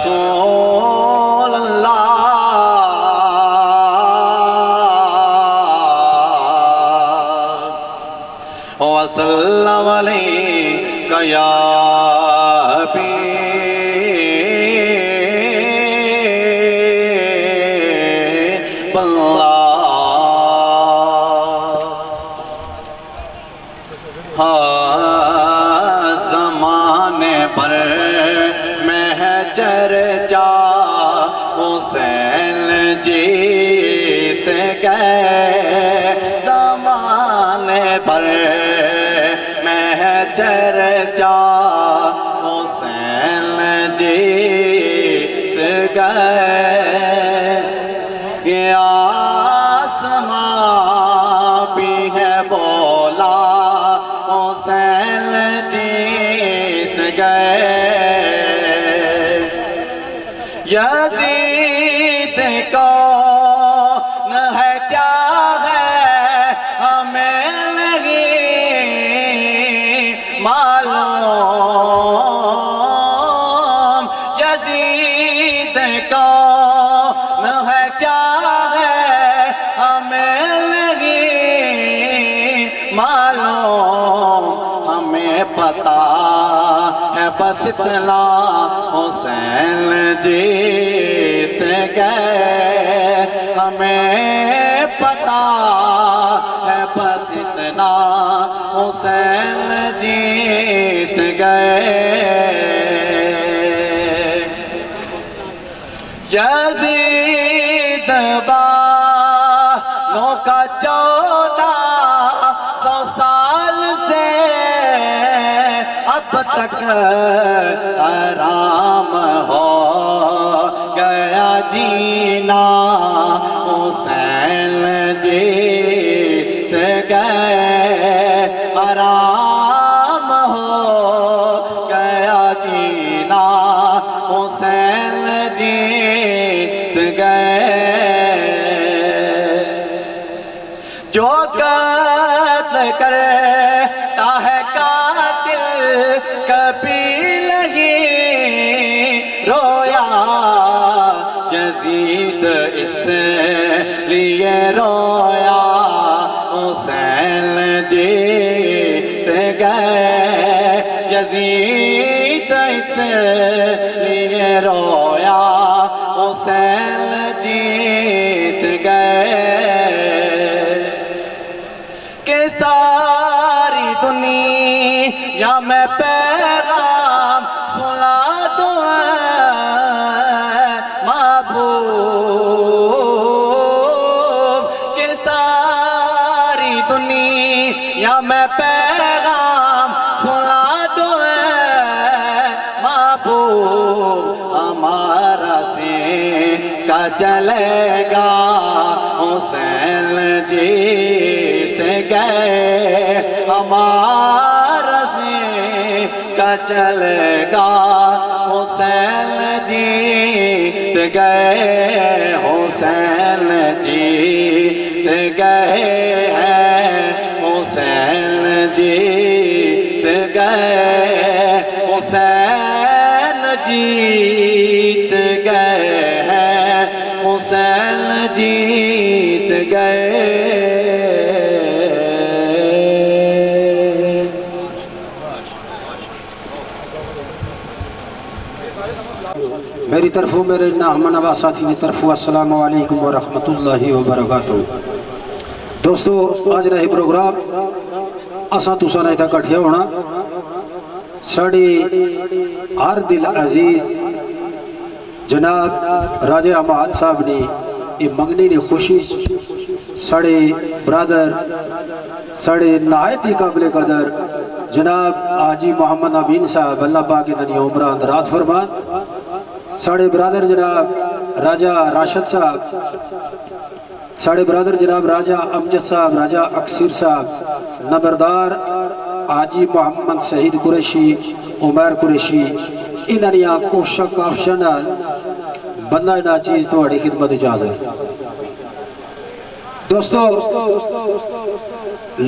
रसूल अल्लाह वसल्लम अलैका या हबीब अल्लाह। ज़माने पर महजर जा हुसैन जीत गए, ज़माने पर महजर जा हुसैन जीत गए। ये आसमां भी है बोला हुसैन जीत गए। यज़ीद कौन है क्या है हमें नहीं मालूम, यज़ीद कौन है क्या है हमें नहीं मालूम। हमें पता है बस इतना हुसैन जीत गए, हमें पता है बस इतना हुसैन जीत गए। यज़ीद बालों का 1400 साल से अब तक आराम हो गया जीना, हुसैन जीत गए। आराम हो गया जीना, हुसैन जीत गए। जो कत्ल करता है कातिल कभी नहीं रोया, यज़ीद इसलिए रोया हुसैन जीत गए। यज़ीद इसलिए रोया हुसैन जीत गए। के सारी दुनिया में पैगाम सुना दो महबूब, के सारी दुनिया में पैगाम सुना दो महबूब। हमारा सिक्का चलेगा हुसैन जीत गए, हमारा सिक्का चलेगा हुसैन जीत गए। हुसैन जीत गए हैं, हुसैन जीत गए, हुसैन जीत गए हैं, हुसैन जीत गए। मेरी तरफों मेरे नामनवा साथी ने तरफों अस्सलाम वालेकुम व रहमतुल्लाहि व बरकातहू। दोस्तों आज रही प्रोग्राम असा तुसा ने इतना कट्ठे होना साड़ी हर दिल अजीज जनाब राजा अहमद साहब ने ये मंगनी ने खुशी साढ़े ब्रदर साढ़े नायत ही काबिल कदर जनाब हाजी मोहम्मद अमीन साहब अल्लाह पाक इन्होंने उम्र अंदराज फरमान, साढ़े ब्रदर जनाब राजा राशिद साहब, साढ़े ब्रदर जनाब राजा अमजद साहब, राजा अक्सर साहब, नंबरदार हाजी मोहम्मद शहीद कुरैशी उमर कुरैशी इन्होंने कोशा काफशन बंदा ना चीज थोड़ी खिदमत इजाजत। दोस्तों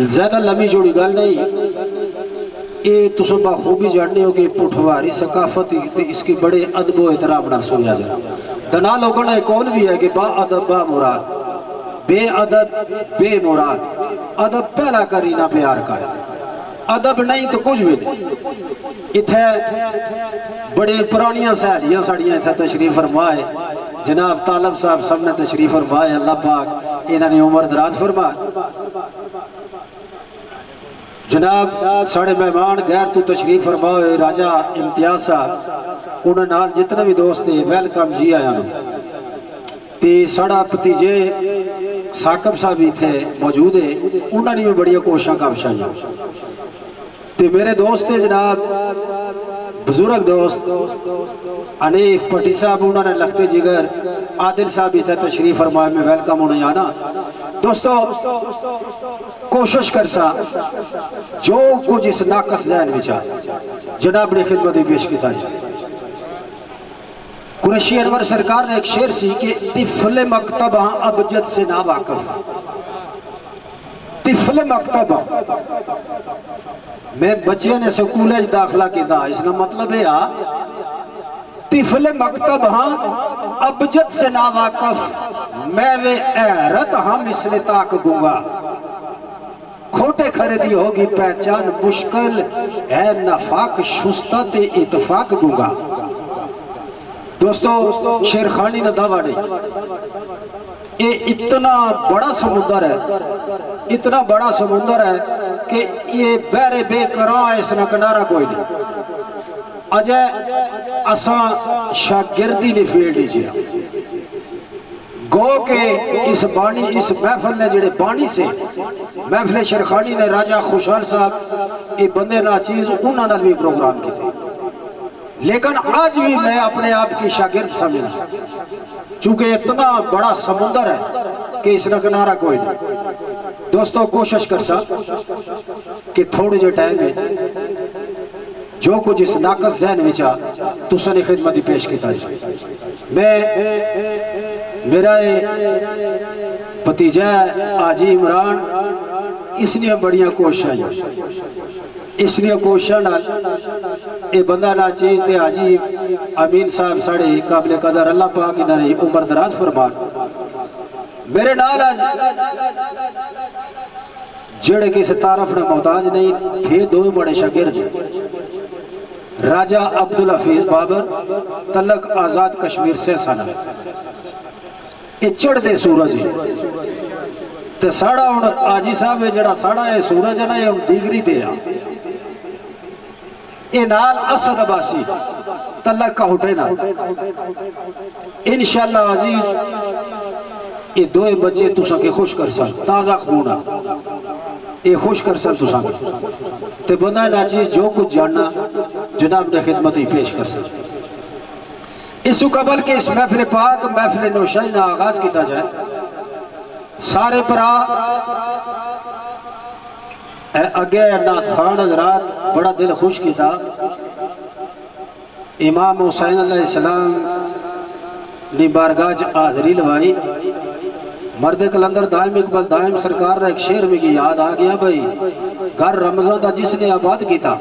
ज्यादा लंबी जोड़ी गल नहीं, ये तुम बखूबी जानते हो कि पुठवारी सकाफत इसकी बड़े अदब व एहतराम ना सुनिया जाए। दना लोगों ने कौन भी है कि बा अदब बा मुराद, बे अदब बे मुराद। अदब पहला करीना प्यार का है, अदब नहीं तो कुछ भी नहीं। इथे बड़े पुरानियां सहेलियां साड़ियां इथे तशरीफ फरमाए, जनाब तालब साहब सब ने तशरीफ फरमाए, अल्लाह पाक इन्होंने उम्र दराज फरमाए। जनाब साढ़े मेहमान गैर तू तशरीफ फरमाए राजा इम्तियाज साहब, उन्होंने नाल जितने भी दोस्त थे वेलकम जी आया ते साड़ा भतीजे साकब साहब भी थे मौजूद है, उन्होंने भी बड़िया कोशिशें काविशां ते मेरे दोस्त है जनाब बुजुर्ग दोस्त अनीफ पट्टी साहब, उन्होंने लखते जिगर आदिल साहब भी थे तशरीफ फरमाए में वेलकम होने आना। दोस्तों कोशिश कर सा जो कुछ इस नाकस जहन विचा जनाब ने खिदमत पेश किया जाए। कुरैशी अनवर सरकार ने एक शेर सी कि तिफल मकतब अबजद से ना वाकफ, तिफल मकतब मैं बच्चे ने स्कूल दाखिला किया, इसका मतलब है तिफल मकतब हाँ अबजद से ना वाकफ, मैं वे हैरत हाँ मिसले ताक गूंगा, खोटे खरीदी होगी पहचान मुश्किल है नफाक शुस्ता ते इतफाक गूंगा। दोस्तों शेरखानी ने दावा नहीं, ये इतना बड़ा समुंदर है, इतना बड़ा समुंदर है कि ये बहरे बेकरां है, इसका किनारा कोई नहीं। अजय असा शागिर्दी ने फील्ड जिया गो के इस बाणी इस महफिल ने जेड़े बाणी से महफिल शेरखानी ने राजा खुशहाल साहब ये बंदे ना चीज उन्होंने भी प्रोग्राम किए, लेकिन आज भी मैं अपने आप की शागिर्द समझना, चूंकि इतना बड़ा समुंदर है कि इसका किनारा कोई नहीं। दोस्तों कोशिश कर सा कि थोड़े जे टाइम में जो कुछ इस नाकस जहन विचा तुसने खिदमत पेश किया जाए। मैं मेरा भतीजा आजी इमरान इसलिए बड़िया कोशिशें इसलिए कोशिशें ये बंदा ना चीज ते आजी अमीन साहब साढ़े काबिल कदर अल्लाह पाक इन्होंने उम्र दराज फरमा मेरे नाल जेड़े किसी तारफ ने मोहताज नहीं थे, दो ही बड़े शागिर्द राजा अब्दुल हफीज बाबर तलक आजाद कश्मीर से सना ये चढ़ते सूरज ते साड़ा हुण आजी साहब जड़ा साड़ा ये सूरज है ना, ये डिग्री ते आ ये नाल असद अब्बासी तलक काहुटे ना इंशाअल्लाह अजीज ये दो बच्चे तुसा के खुश कर सन, ताजा खून आ ये खुश कर सन तुसा ते बंदा ना चीज जो कुछ जानना जनाब ने खिदमत ही पेश कर सके। इस कबल के इस महफिल पाक महफिल नौशाही ना आगाज किया जाए। सारे भरा अगे नाथ खान हजरात बड़ा दिल खुश किया, इमाम हुसैन अलैहिस्सलाम ने बारगाह हाजरी लवाई, मर्द कलंदर दाइम इकबाल दाइम सरकार एक शेर में की याद आ गया भाई, घर रमजान का जिसने आबाद किया,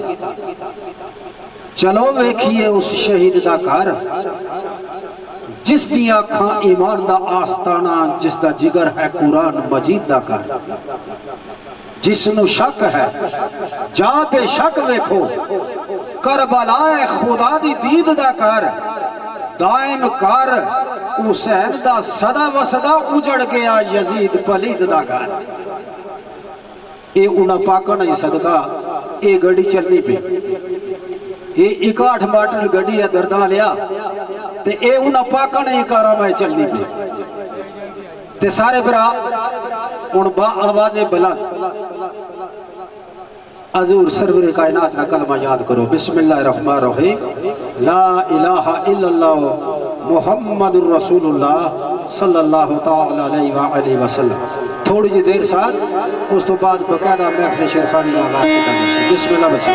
चलो वेखिए उस शहीद का घर जिस दी अखां ईमान दा आस्ताना, जिस दा जिगर है कुरान मजीद दा घर, जिसनु शक है जा बेशक वेखो करबला खुदा दी दीद दा घर, दाइम कर हुसैन दा सदा वसदा उजड़ गया यजीद पलीद दा घर। ये उन्हें पाका नहीं सदका ये गड्डी चलनी पे, ये 61 मॉडल गड्डी है दर्दा लिया ते ये उन्हें पाका नहीं कारा मैं चलनी पे ते सारे भरा उन बा आवाज़े बुलंद हजूर सरवर कायनात का कलमा याद करो, बिस्मिल्लाहिर्रहमानिर्रहीम, ला इलाहा इल्लल्लाह मुहम्मदुर रसूलुल्लाह सल्लल्लाहु तआला अलैहि वसल्लम। थोड़ी जी देर साथ उस तो बाद बकायदा महफिल शेरखानी का आगाज किया। बिस्मिल्लाह बच्चे।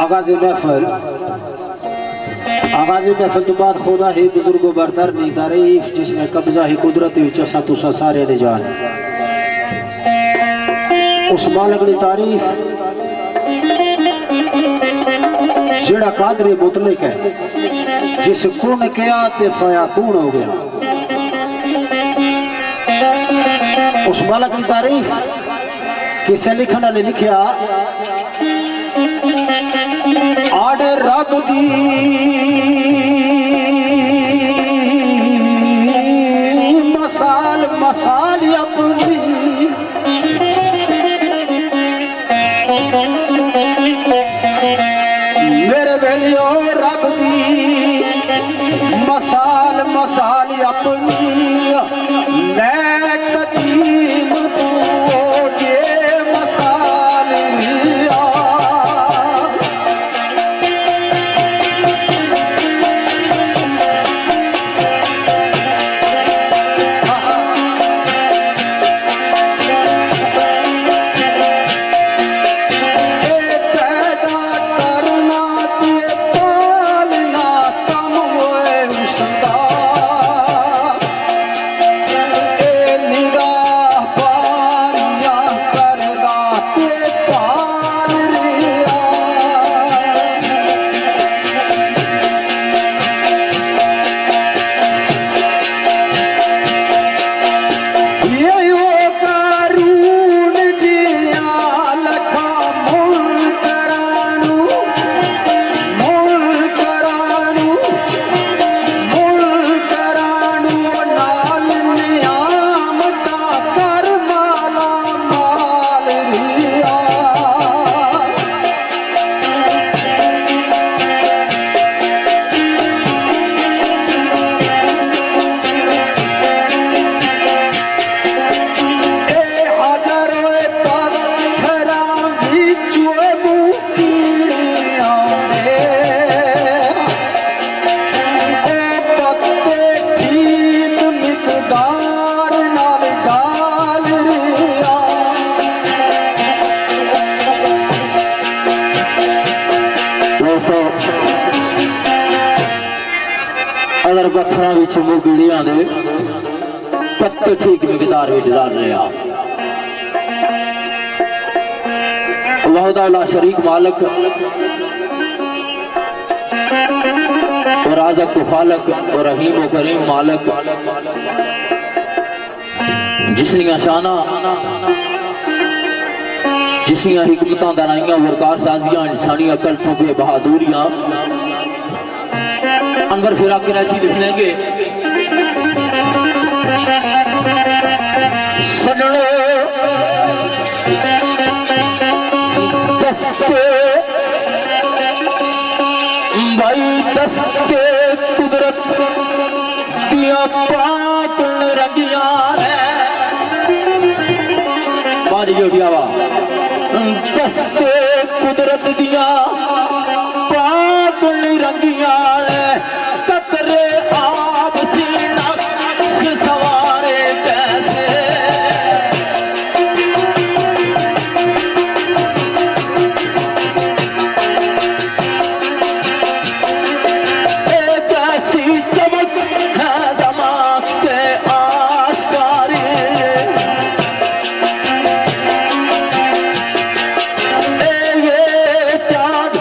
आगाज़ महफिल तो बाद खुदा ही बुजुर्गो बरदर नी तारीफ जिसने कब्जा ही कुदरत विच असां तुसां सारे ने जान उस मालिक दी तारीफ जेड़ा कादर मुतलक है जिस कुन किया ते फयाकून हो गया। उस मालिक की तारीफ किसे लिखने वाले लिखिया आड़े रब दी मसाल मसाल अपनी मेरे बेलियो रब दी मसाल मसाल अपनी ले कदीम तू ये मसाल लिया अगर पत्थर मुगड़िया दे पत्ते ठीक मिकदार में डाल रहे अल्लाह शरीक मालिक और राज़क़ खालिक और रहीम और करीम मालिक जिसनिया शाना जिसनिया हिकमतां दानाइयां वरकार साजियां इंसानी अकल तो बे बहादुरियां अंबर फिरा के राशि लिख लेंगे सजनो दस्ते भाई दस्ते कुदरत दिया पाक रंगिया बाज जोटियावा दस्ते कुदरत दिया पाक रंगिया कतरे आप सीना सवारे कैसे कैसी चमक है दमाग के आस्कारी ये चाँद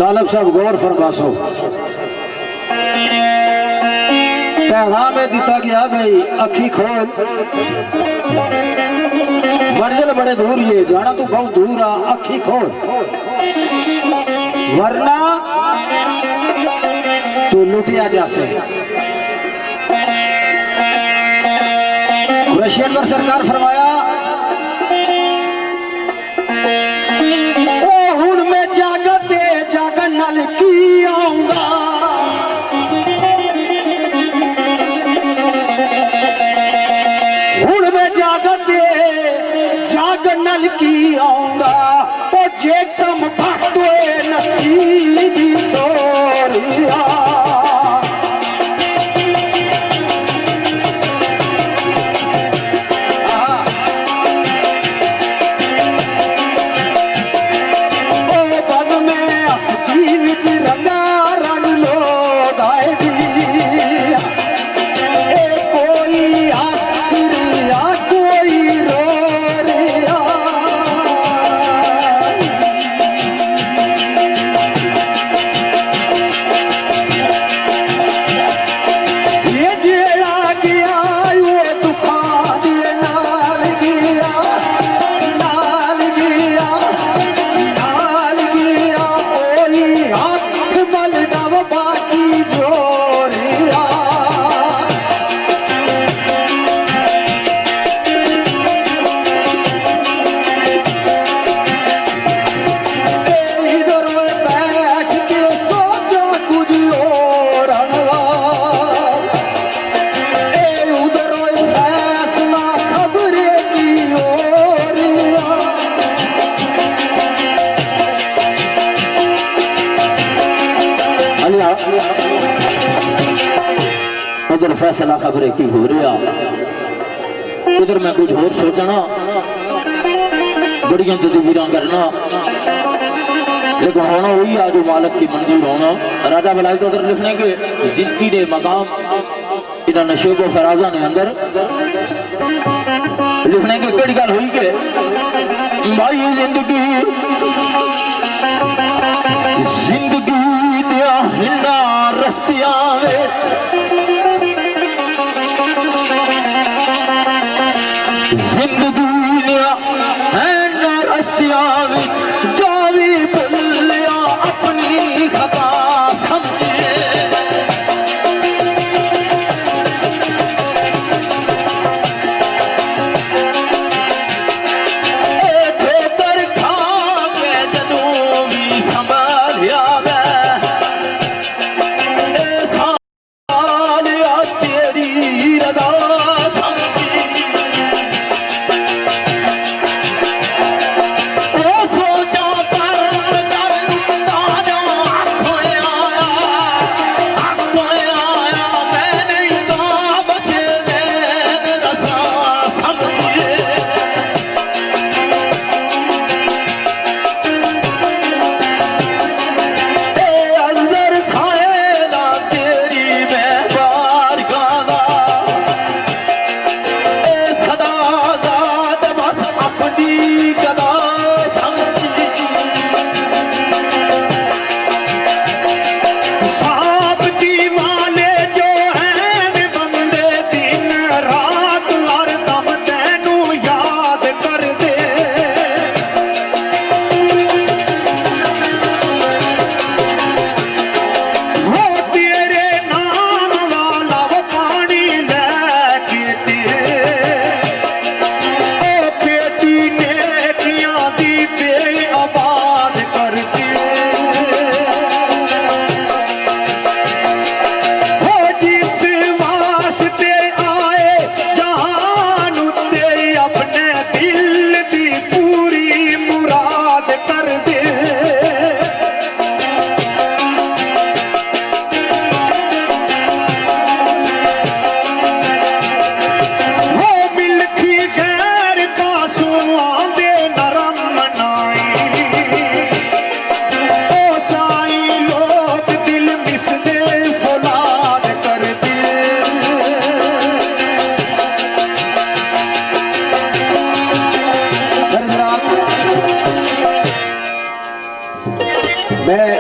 तालब साहब गौर फरमासो पैगाम में दिता गया भाई अखी खोल मंजिल बड़े दूर ये जाना तू बहुत दूर आ अखी खोल वरना तू लुटिया जासे। कुरैशी अनवर सरकार फरमाया ओ हुन में जागते जागन नाल की आऊंगा हुन में जागते जागन नाल की आऊंगा ओ जे कम भक्तों नसीबी सोरिया उधर फैसला खबरें की हो रहा उधर मैं कुछ और सोचना बड़िया तदबीर करना लेकिन होना वही आ जो मालक की मंजूर होना। राजा बलाई तो उधर लिखने के जिंदगी ने मकाम इन्हें नशे को फराजा ने अंदर लिखने के कड़ी गल हुई के भाई जिंदगी जिंदगी दिया हिंदा रस्तिया जिंदगी लिया है ना रस्तिया जो भी भूलिया अपनी खता समझे ठोकर खा के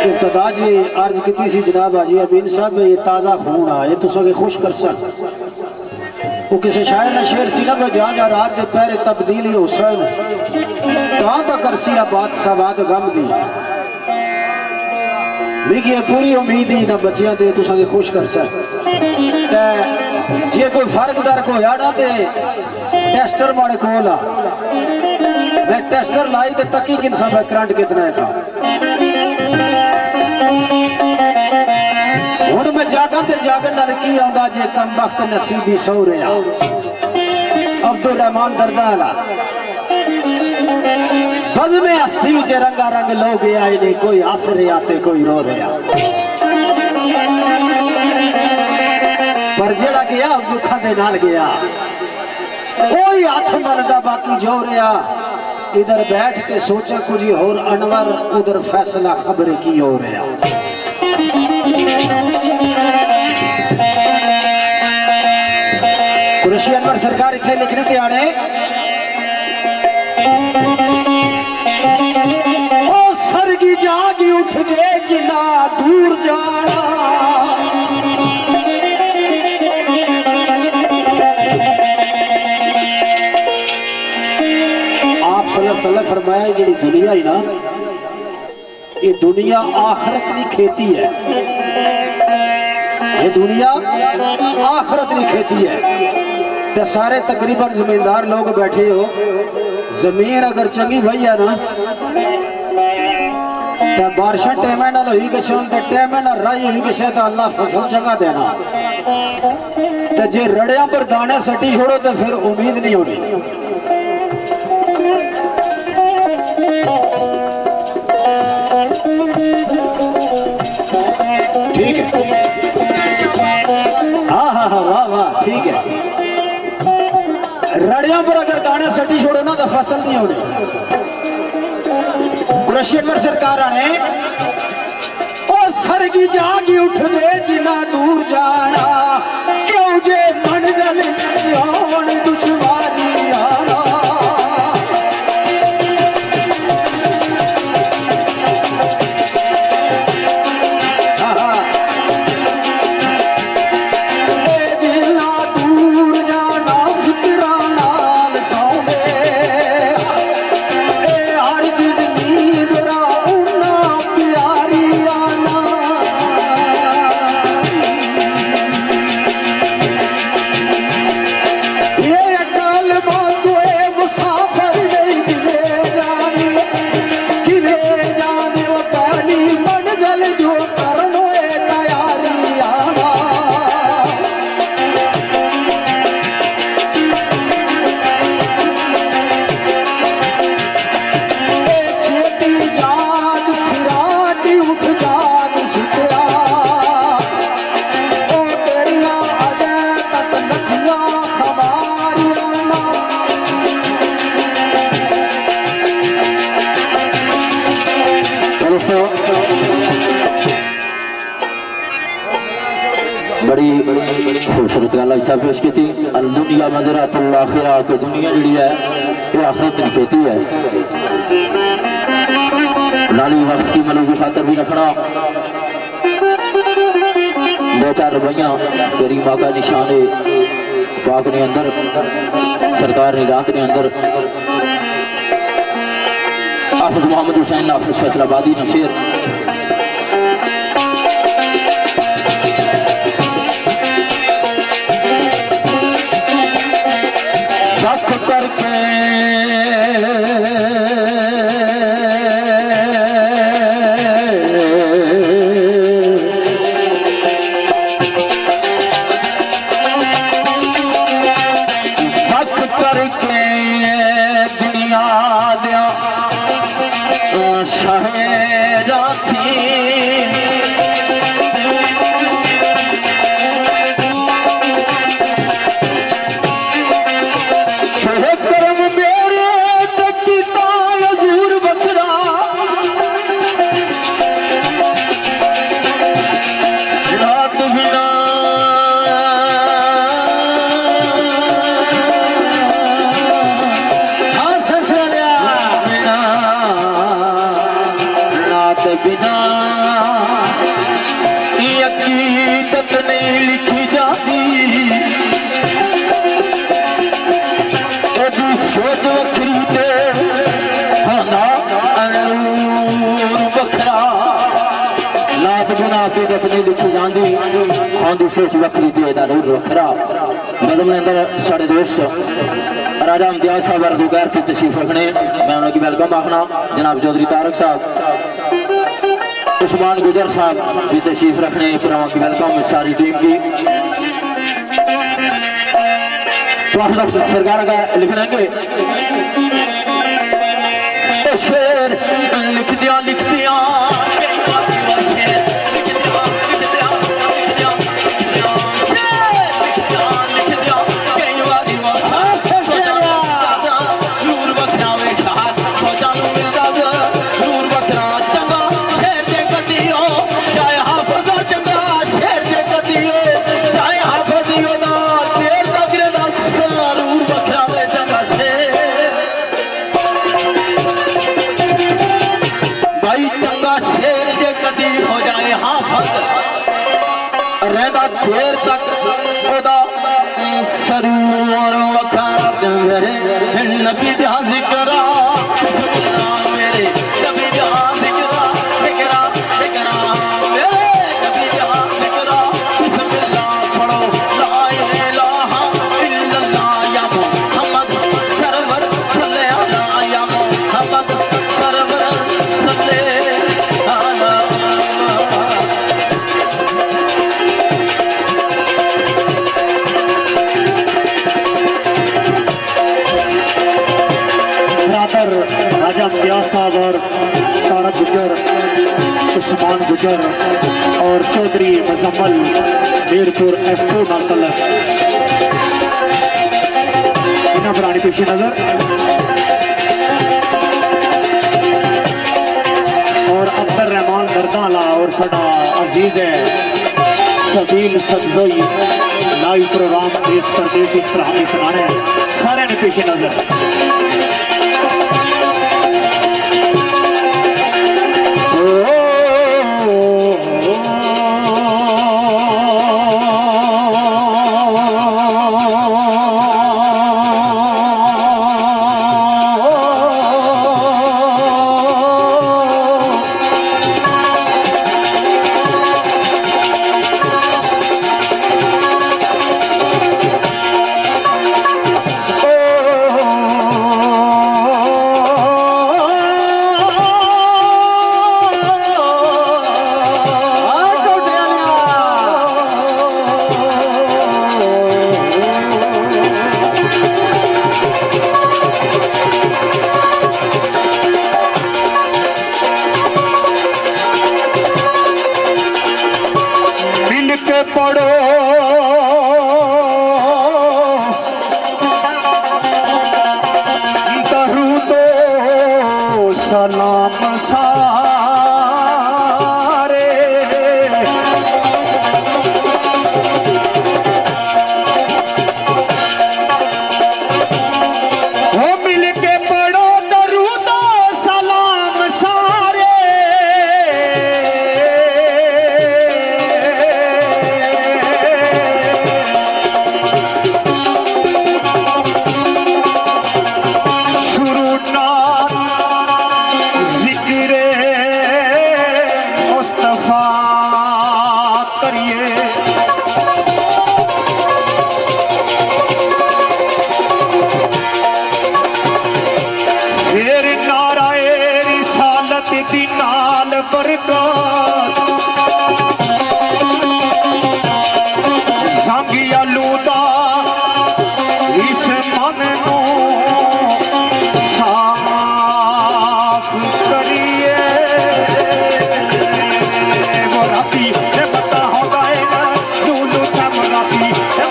इब्तदा जी अर्ज की सी जनाब हाजी अमीन साहब ये ताज़ा खून आ ये तुसा के खुश कर सन वो किसी शायर ने शेर सी ना जहाँ जहाँ रात के पहरे तब्दीली हुसैन कहाँ तक कर सी बात सवाद गम दी मिगी पूरी उम्मीद ही ना बच्चियां दे तुसा के खुश कर सन जे कोई फर्क दर्क होया ना ते टेस्टर माड़े कोल आ मैं टेस्टर लाई ते तकी किन सब करंट कितना है का हुण मैं जागा ते जागन नाल की आंदा जे कम वक्त नसीबी सो रहा अब्दुल रहमान दरदाला बज में हस्ती विच रंगा रंग लोग आए नहीं कोई हस रहा ते कोई रो रहा पर जेड़ा गया दुखा दे नाल गया कोई हाथ मलदा बाकी जो रहा इधर बैठ के सोचा कुछ होर अनवर उधर फैसला खबर की हो रहा कुरैशी अनवर सरकार इतने लिखने ते आने ओ सरगी जागी उठ गए जिना दूर जाना आप सल्लल्लाहु फरमाया जी दुनिया ही ना ये दुनिया आखरत की खेती है ये दुनिया आखरत की खेती है तो सारे तकरीबन जमींदार लोग बैठे हो जमीन अगर चंगी भई है ना तो बारिशा टाइम ना हुई किसी टाइम ना राई हुई किसी तो अल्लाह फसल चंगा देना तो जे रड़िया पर दाने सटी छोड़ो तो फिर उम्मीद नहीं होनी ठीक है हाँ हाँ हाँ वाह वाह ठीक है रड़िया पर अगर दाने सटी छोड़ो ना तो फसल नहीं होनी कुरैशी अनवर सरकार आने और सरगी जागी उठ दे जिना दूर जाना क्यों जे मंजिल दुश्वारी आना बड़ी खूबसूरत गल ऐसा पेश की थी दुनिया मजरात आखिरा के दुनिया जी है ये आखिरत की खेती है नाली वक्त की मनो की खातर भी रखना दो चार रुपया तेरी माँ का निशान है पाक ने अंदर सरकार ने रात ने अंदर हाफिज मोहम्मद हुसैन हाफिज फैसलाबादी ने शेर करके वक्त करके दुनिया दिया शहरा थी बिना हकीकत नहीं लिखी जाती आंदी सोच वखरी ते दा नूर वखरा नज़म ने अंदर साढ़े दोस्त राजा इम्तियाज साहब और गैर की तशरीफ रखने मैं उनकी वेलकम आखना जनाब चौधरी तारक साहब उस्मान गुजर साहब भी तशरीफ रखने फिर की वेलकम सारी टीम की तो आप सब सरकार का लिख लेंगे शेर लिख दिया देर तक सरूर वखारत मेरे नबी दा जिक्रा मेरे नबी दा जिक्रा जिक्रा जिक्रा मेरे नबी दा जिक्रा बिस्मिल्लाह पढ़ो ला इलाहा इल्लल्लाह या मुहम्मद सरवर सल्ले अला या मुहम्मद सरवर सल्ले अला राजा इम्तियाज साहब और तारक गुजर उस्मान गुजर और चौधरी मुजम्मल मीरपुर एफओ नाकल इन्हें पुरानी पेशी नजर और अब्दुल रहमान दरदाला और साडा अजीज है सबील सदोई लाइव प्रोग्राम देश प्रदेश इफ्ताही सुनाने सारे ने पेशी नजर सलाम सारे वो मिल के पढ़ो दरूद सलाम सारे शुरू ना नाल बरकत संगिया लूदा इस मन को साफ करिए वो राती पता होगा ना सुनू थम राती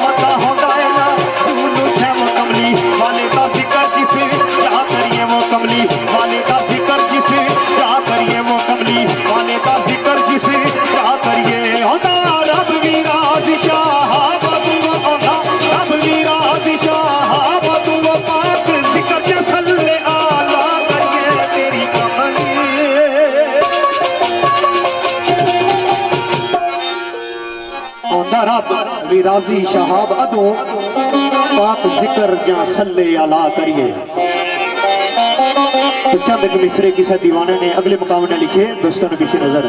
पता होगा ना सुनू थम कमली वाले का जिक्र जिसे क्या करिए वो कमली वाले का जिक्र जिसे क्या करिए वो कमली वाले का जिक्र जिसे क्या करिए होता रब विराज शाह बदू होता रब विराज शाह बदू पाक जिक्र जसल्ले आला करिए तेरी कमली होता रब विराजी शहाब अदू पाक जिक्र जसल्ले आला करिए। तो चंद मिसरे किसी दीवाने ने अगले मुकाम ने लिखे दोस्तों ने पीछे नजर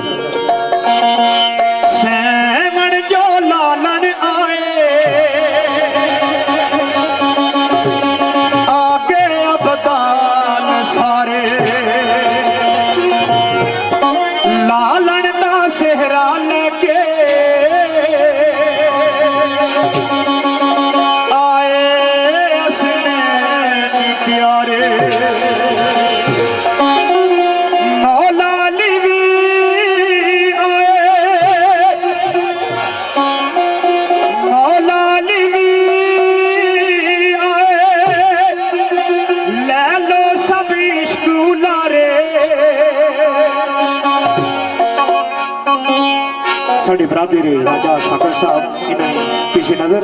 साढ़े बरादर राजा सागर साहब इन्होंने पीछे नजर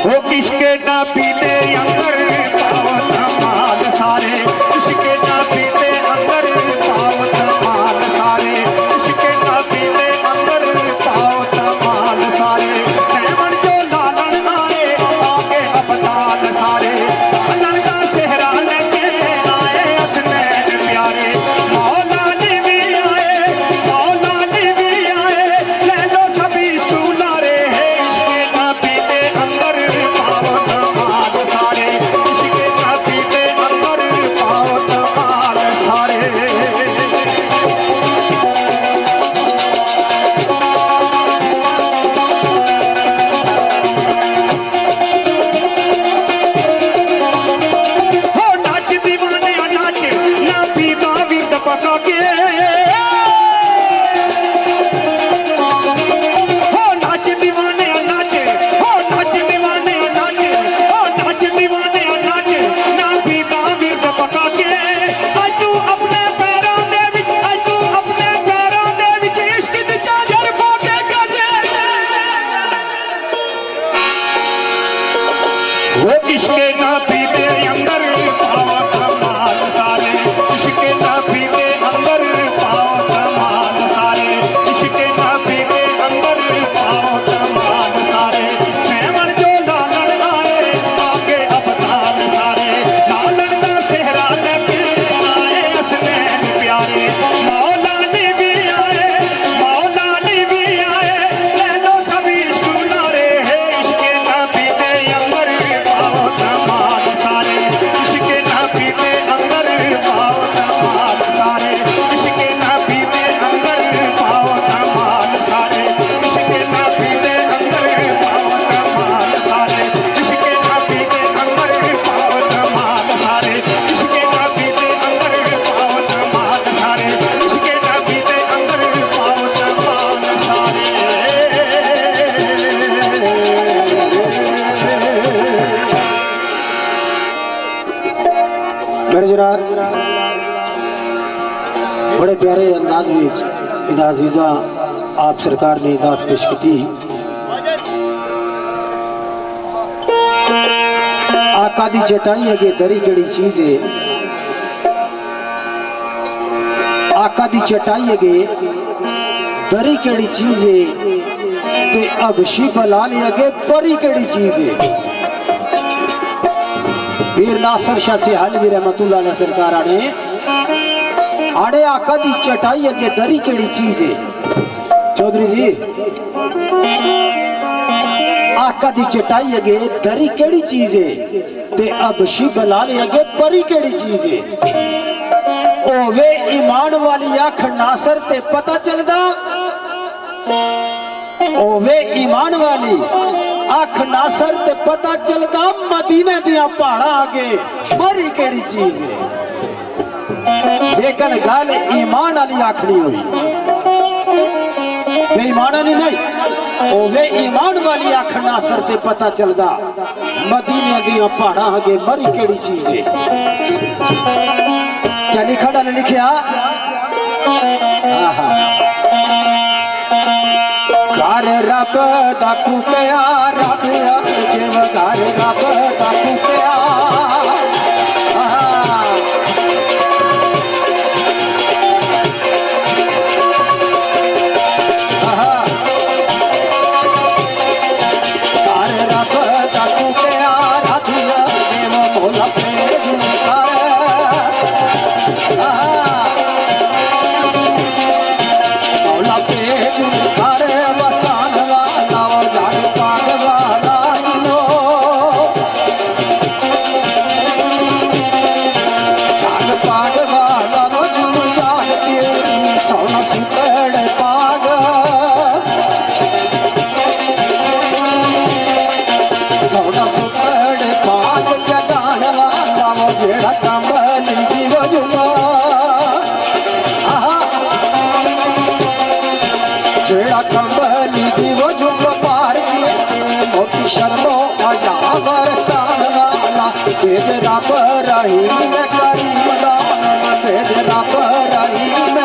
हो इश्के ना पीते अंदर पाओ धमाल सारे इश्के ना पीते अंदर पाओ धमाल सारे इश्के ना पीते अंदर पाओ धमाल सारे सहमन जो लालन आए आगे अबदाल सारे लालन का सेहरा लेके आए असनैन प्यारे मौला ने भी आए मौला ने भी आए ले लो सभी स्टूलारे इश्के ना पीते अंदर पाओ धमाल सारे इश्के ना पीते अंदर पाओ धमाल सारे हो नाच दीवाने नाच ना पीता विरद पका के हो नाच दीवाने नाच हो नाच दीवाने नाच हो नाच दीवाने नाच ना पीता विरद पका के आज तू अपने पैरों दे विच आज तू अपने पैरों दे विच इश्क दी चादर पाके गजे वो इश्के ना पीते अंदर पाओ धमाल सारे इश्के ना पीते अंदर पाओ धमाल सारे इश्के ना पीते अंदर पाओ धमाल सारे सहमन जो लालन आए आगे अबदाल सारे लालन का सेहरा लेके आए असनैन प्यारे मौला ने भी आए मौला ने भी आए ले लो सभी स्टूलारे है इश्के ना पीते अंदर पाओ धमाल सारे इश्के ना पीते अंदर पाओ धमाल सारे इश्के ना पीते अंदर पाओ धमाल सारे इश्के ना पीते अंदर पाओ धमाल सारे इश्के ना पीते अंदर पाओ धमाल सारे इश्के ना पीते अंदर पाओ धमाल सारे इश्के ना पीते अंदर पाओ धमाल सारे मेरे जनाब बड़े प्यारे अंदाज में इन अजीजा आप सरकार ने नात पेश की आका दी चटाई है कि दरी केड़ी चीज है आका दी चटाई है कि दरी केड़ी चीज है ते अबशी बलाल है कि परी केड़ी चीज है पीर नासर शाह सिहाली रहमतुल्लाह अलैह सरकार आड़े आका दी चटाई अगे दरी केड़ी चीज है चौधरी जी आका दी चटाई अगे दरी केड़ी चीज है ते अबशी बलाल अगे परी केड़ी चीज है ओवे ईमान वाली आख नासर ते पता चलदा ओवे ईमान वाली आख नासर ते पता चलदा मदीने दिया पहाड़ा आगे मरी केड़ी चीज है लेकिन गल ईमान वाली आखनी हुई बेईमानी नहीं ओवे ईमान वाली आख नासर ते पता चलदा मदीने दिया पहाड़ा आगे मरी केड़ी चीज है क्या लिखा डाले लिखिया घर रब दा कुकया रब जिव घर रब दा कुकया घर रब दा कुकया रब जिव मोला पेज मोला पेज कर वसान वाला जाग पाग वाला जिनो जाग पाग वाला जिनो जाग तेरी सोना सुतड़ पाग सोना सुतड़ पाग जगान वाला वो जेड़ा कंबली दी वजुमा जेड़ा कंबली दी वो जुब पार किए मोती शर्मो अजावर कान वाला तेज रब रहीम करीम दान तेज रब रहीम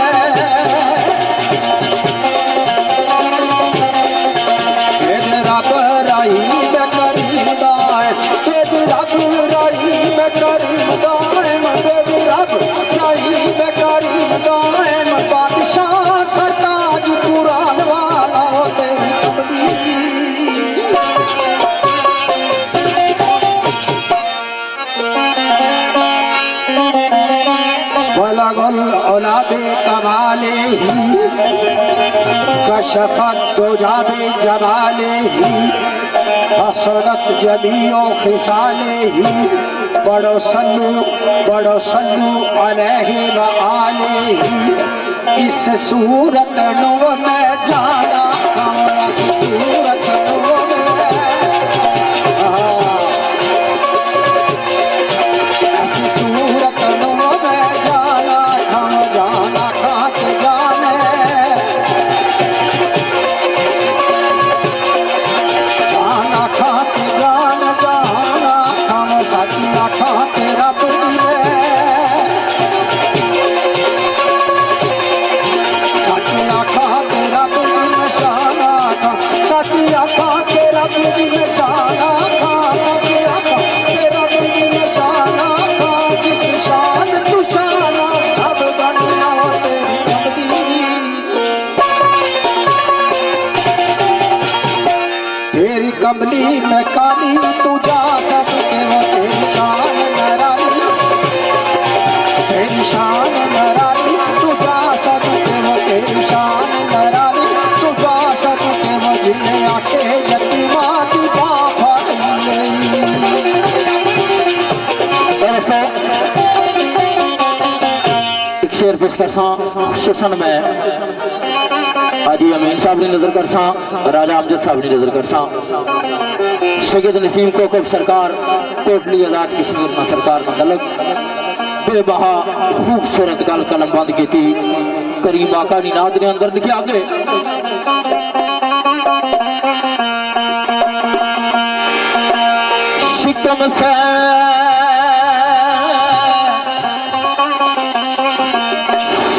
उला बेकमाले ही कशफत दुजा बेजमाले ही हसनत जमीओ खिसाले ही बड़ो सल्लू अलैहि व आले ही इस सूरत नो मैं जाना इस सूरत नो इस सूरत नो मैं जाना खाक जाने जाना खाक जाना खाम साची आखा तेरा पुरी साची आखा तेरा पुरी में शाना खा साची आखा तेरा पुरी में शाना खा साची आखा तेरा पुरी में शाना खा जिस शान तू शाना सब दुनिया तेरी कमली तेरी कमली में काली तू जा सकते वो तेरी शान नराली तेरी शान नराली तू जा सकते वो तेरी शान नराली तू जा सकते वो जिन्हें आके यतीमा की बात एक शेर पेश कर सेशन में हाजी अमीन साहब ने नजर कर राजा अमजद साहब ने नजर कर सैयद नसीम कोकब सरकार कोटली आजाद कश्मीर में सरकार मतलब बेबहा खूबसूरत गल कलम बंद की करीम आका दी नाद ने अंदर लिखे आगे शिकम से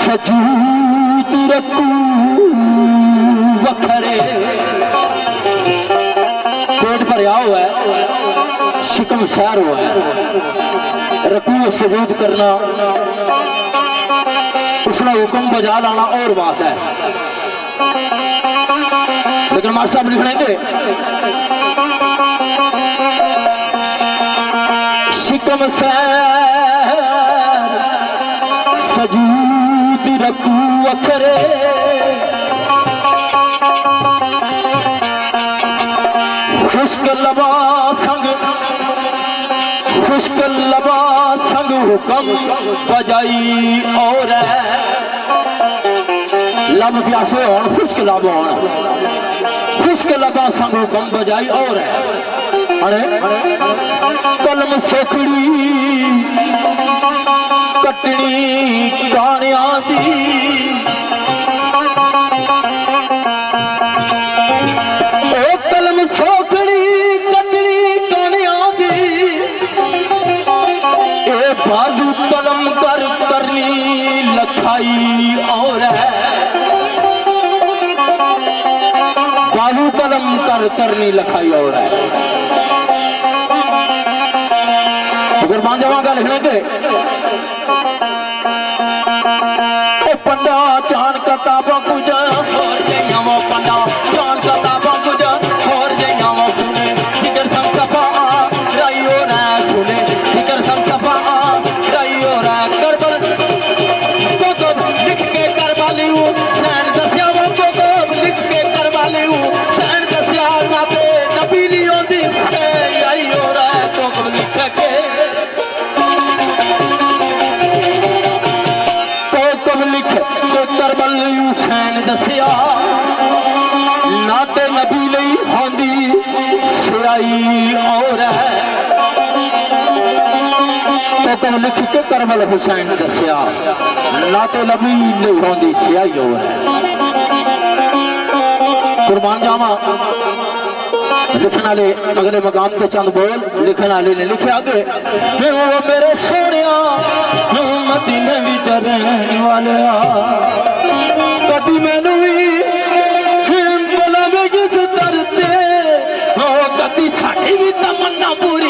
सजूद रखू वखरे पेट भरिया हुआ है शिकम सैर हुआ है रकू सजूद करना उसका हुक्म बजा लाना और बात है लेकिन मास्टर साहब लिख लेंगे शिकम सैर सजूद रकू वखरे खुश्क लबा संग हुक्म बजाई और लब प्यासे होन खुश्क लब होन खुश्क लबा संग हुक्म बजाई और अरे कलम सोखड़ी कटनी कानिया दी कलम सोखड़ी कटनी कानिया दी बाजू कलम करनी लखाई और बाजू कलम करनी लखाई और तो कुर्बान जमा का लिखने के पंडा चान किताबों कुछ और जइया वो पंडा चान किताबों कुछ और जइया वो सुने जिगर संग सफा राइयो ना सुने जिगर संग सफा राइयो ना करबल को लिख के करवाली हूँ सैन दसिया वो को लिख के करवाली हूँ सैन दसिया ना पे नबीली होती से राइयो ना को लिख के करबल हुसैन दसिया नाते नबी लई होंदी सिराई और तो लिख के करबल हुसैन दसिया नाते नबी लई होंदी सिराई और कुर्बान जावा लिखने वाले अगले मकाम के चंद बोल लिखने वाले ने लिखे आगे वो मेरे सोने मदीने विच रहने वाले कदी मैनू भी बोला मैं किस दर ते कदी साडी भी तमन्ना पूरी